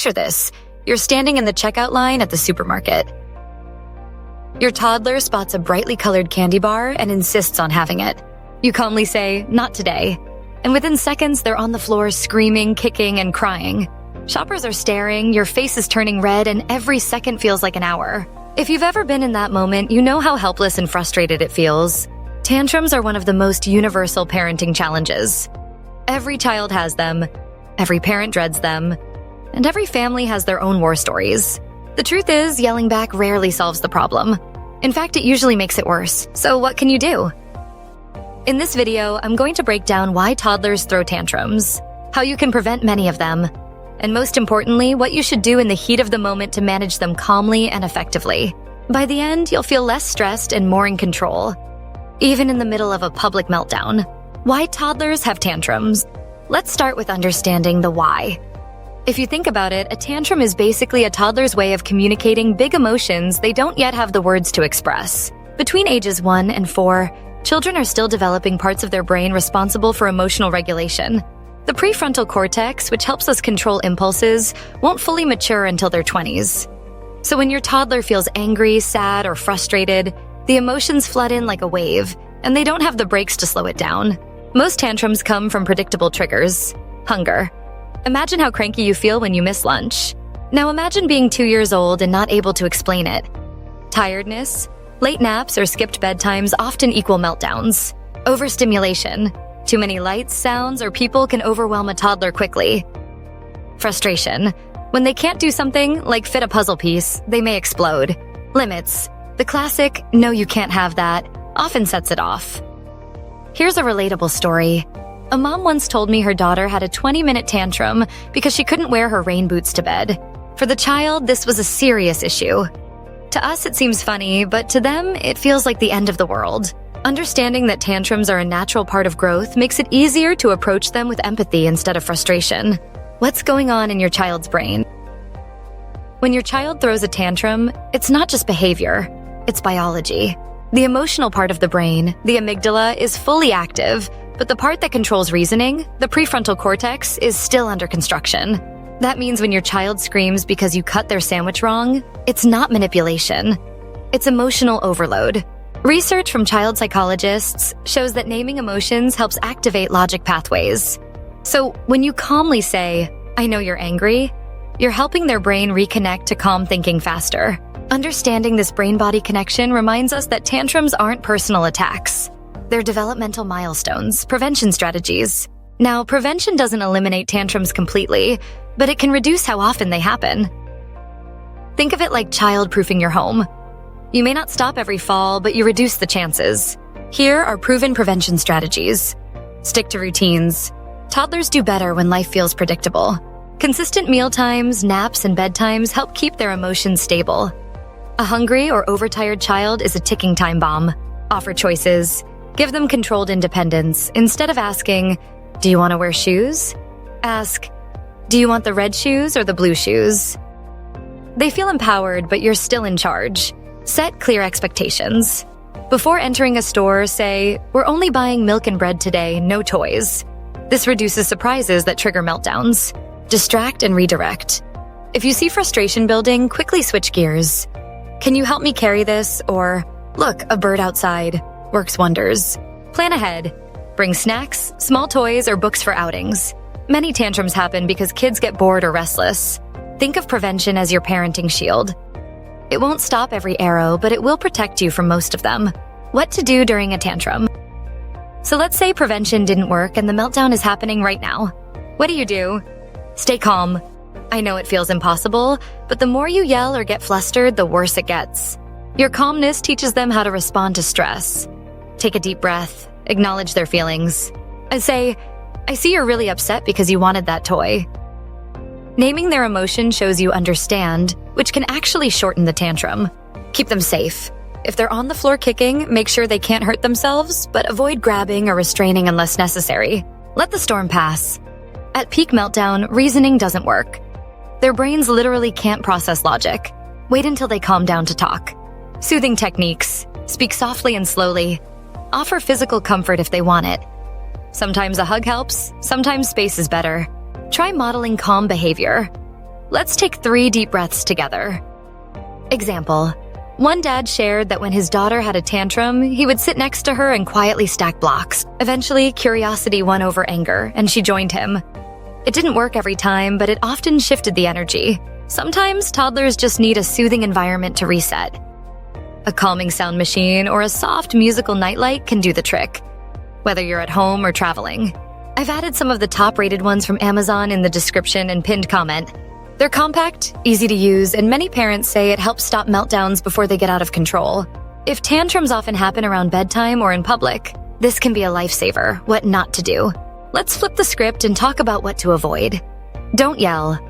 Picture this. You're standing in the checkout line at the supermarket. Your toddler spots a brightly colored candy bar and insists on having it. You calmly say, "Not today." And within seconds, they're on the floor screaming, kicking, and crying. Shoppers are staring, your face is turning red, and every second feels like an hour. If you've ever been in that moment, you know how helpless and frustrated it feels. Tantrums are one of the most universal parenting challenges. Every child has them, every parent dreads them, and every family has their own war stories. The truth is, yelling back rarely solves the problem. In fact, it usually makes it worse. So what can you do? In this video, I'm going to break down why toddlers throw tantrums, how you can prevent many of them, and most importantly, what you should do in the heat of the moment to manage them calmly and effectively. By the end, you'll feel less stressed and more in control, even in the middle of a public meltdown. Why toddlers have tantrums? Let's start with understanding the why. If you think about it, a tantrum is basically a toddler's way of communicating big emotions they don't yet have the words to express. Between ages 1 and 4, children are still developing parts of their brain responsible for emotional regulation. The prefrontal cortex, which helps us control impulses, won't fully mature until their 20s. So when your toddler feels angry, sad, or frustrated, the emotions flood in like a wave, and they don't have the brakes to slow it down. Most tantrums come from predictable triggers. Hunger. Imagine how cranky you feel when you miss lunch. Now imagine being 2 years old and not able to explain it. Tiredness. Late naps or skipped bedtimes often equal meltdowns. Overstimulation. Too many lights, sounds, or people can overwhelm a toddler quickly. Frustration. When they can't do something, like fit a puzzle piece, they may explode. Limits. The classic, "No, you can't have that," often sets it off. Here's a relatable story. A mom once told me her daughter had a 20-minute tantrum because she couldn't wear her rain boots to bed. For the child, this was a serious issue. To us, it seems funny, but to them, it feels like the end of the world. Understanding that tantrums are a natural part of growth makes it easier to approach them with empathy instead of frustration. What's going on in your child's brain? When your child throws a tantrum, it's not just behavior, it's biology. The emotional part of the brain, the amygdala, is fully active, but the part that controls reasoning, the prefrontal cortex, is still under construction. That means when your child screams because you cut their sandwich wrong, it's not manipulation. It's emotional overload. Research from child psychologists shows that naming emotions helps activate logic pathways. So when you calmly say, "I know you're angry," you're helping their brain reconnect to calm thinking faster. Understanding this brain-body connection reminds us that tantrums aren't personal attacks. They're developmental milestones, prevention strategies. Now, prevention doesn't eliminate tantrums completely, but it can reduce how often they happen. Think of it like child-proofing your home. You may not stop every fall, but you reduce the chances. Here are proven prevention strategies. Stick to routines. Toddlers do better when life feels predictable. Consistent meal times, naps, and bedtimes help keep their emotions stable. A hungry or overtired child is a ticking time bomb. Offer choices. Give them controlled independence. Instead of asking, "Do you want to wear shoes?" Ask, "Do you want the red shoes or the blue shoes?" They feel empowered, but you're still in charge. Set clear expectations. Before entering a store, say, "We're only buying milk and bread today, no toys." This reduces surprises that trigger meltdowns. Distract and redirect. If you see frustration building, quickly switch gears. "Can you help me carry this?" Or, "Look, a bird outside," works wonders. Plan ahead. Bring snacks, small toys, or books for outings. Many tantrums happen because kids get bored or restless. Think of prevention as your parenting shield. It won't stop every arrow, but it will protect you from most of them. What to do during a tantrum? So let's say prevention didn't work and the meltdown is happening right now. What do? Stay calm. I know it feels impossible, but the more you yell or get flustered, the worse it gets. Your calmness teaches them how to respond to stress. Take a deep breath, acknowledge their feelings, and say, "I see you're really upset because you wanted that toy." Naming their emotion shows you understand, which can actually shorten the tantrum. Keep them safe. If they're on the floor kicking, make sure they can't hurt themselves, but avoid grabbing or restraining unless necessary. Let the storm pass. At peak meltdown, reasoning doesn't work. Their brains literally can't process logic. Wait until they calm down to talk. Soothing techniques. Speak softly and slowly. Offer physical comfort if they want it. Sometimes a hug helps, sometimes space is better. Try modeling calm behavior. Let's take 3 deep breaths together. Example. One dad shared that when his daughter had a tantrum, he would sit next to her and quietly stack blocks. Eventually, curiosity won over anger, and she joined him. It didn't work every time, but it often shifted the energy. Sometimes toddlers just need a soothing environment to reset. A calming sound machine or a soft musical nightlight can do the trick, whether you're at home or traveling. I've added some of the top-rated ones from Amazon in the description and pinned comment. They're compact, easy to use, and many parents say it helps stop meltdowns before they get out of control. If tantrums often happen around bedtime or in public, this can be a lifesaver, what not to do. Let's flip the script and talk about what to avoid. Don't yell.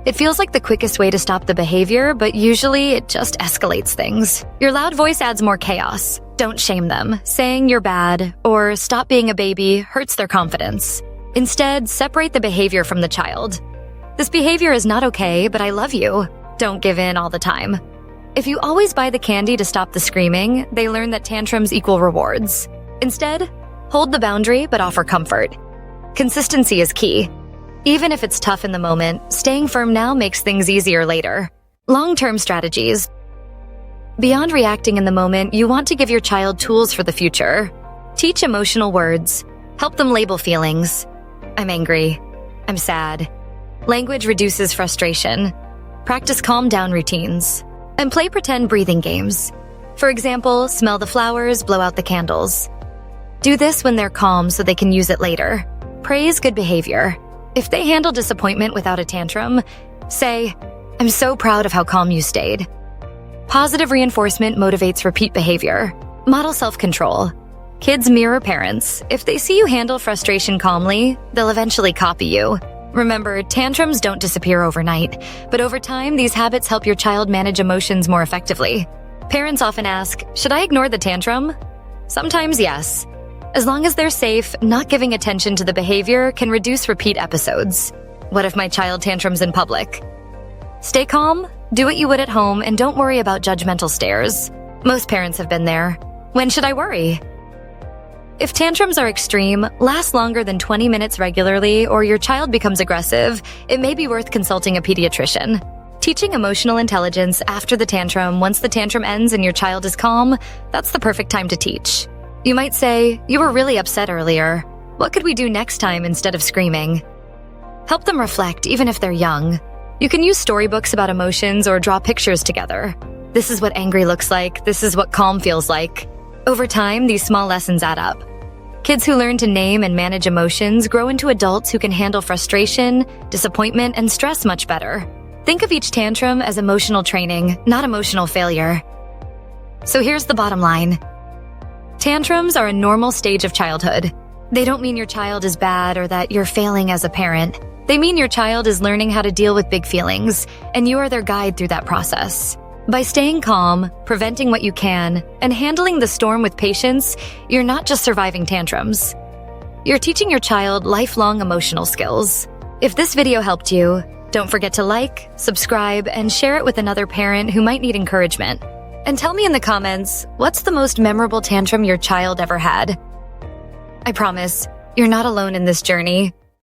It feels like the quickest way to stop the behavior, but usually it just escalates things. Your loud voice adds more chaos. Don't shame them. Saying you're bad or stop being a baby hurts their confidence. Instead, separate the behavior from the child. This behavior is not okay, but I love you. Don't give in all the time. If you always buy the candy to stop the screaming, they learn that tantrums equal rewards. Instead, hold the boundary but offer comfort. Consistency is key. Even if it's tough in the moment, staying firm now makes things easier later. Long-term strategies. Beyond reacting in the moment, you want to give your child tools for the future. Teach emotional words. Help them label feelings. I'm angry. I'm sad. Language reduces frustration. Practice calm-down routines. And play pretend breathing games. For example, smell the flowers, blow out the candles. Do this when they're calm so they can use it later. Praise good behavior. If they handle disappointment without a tantrum, say, "I'm so proud of how calm you stayed." Positive reinforcement motivates repeat behavior. Model self-control. Kids mirror parents. If they see you handle frustration calmly, they'll eventually copy you. Remember, tantrums don't disappear overnight, but over time, these habits help your child manage emotions more effectively. Parents often ask, should I ignore the tantrum? Sometimes yes. As long as they're safe, not giving attention to the behavior can reduce repeat episodes. What if my child tantrums in public? Stay calm, do what you would at home, and don't worry about judgmental stares. Most parents have been there. When should I worry? If tantrums are extreme, last longer than 20 minutes regularly, or your child becomes aggressive, it may be worth consulting a pediatrician. Teaching emotional intelligence after the tantrum, once the tantrum ends and your child is calm, that's the perfect time to teach. You might say, "You were really upset earlier. What could we do next time instead of screaming?" Help them reflect, even if they're young. You can use storybooks about emotions or draw pictures together. This is what angry looks like. This is what calm feels like. Over time, these small lessons add up. Kids who learn to name and manage emotions grow into adults who can handle frustration, disappointment, and stress much better. Think of each tantrum as emotional training, not emotional failure. So here's the bottom line. Tantrums are a normal stage of childhood. They don't mean your child is bad or that you're failing as a parent. They mean your child is learning how to deal with big feelings, and you are their guide through that process. By staying calm, preventing what you can, and handling the storm with patience, you're not just surviving tantrums. You're teaching your child lifelong emotional skills. If this video helped you, don't forget to like, subscribe, and share it with another parent who might need encouragement. And tell me in the comments, what's the most memorable tantrum your child ever had? I promise, you're not alone in this journey.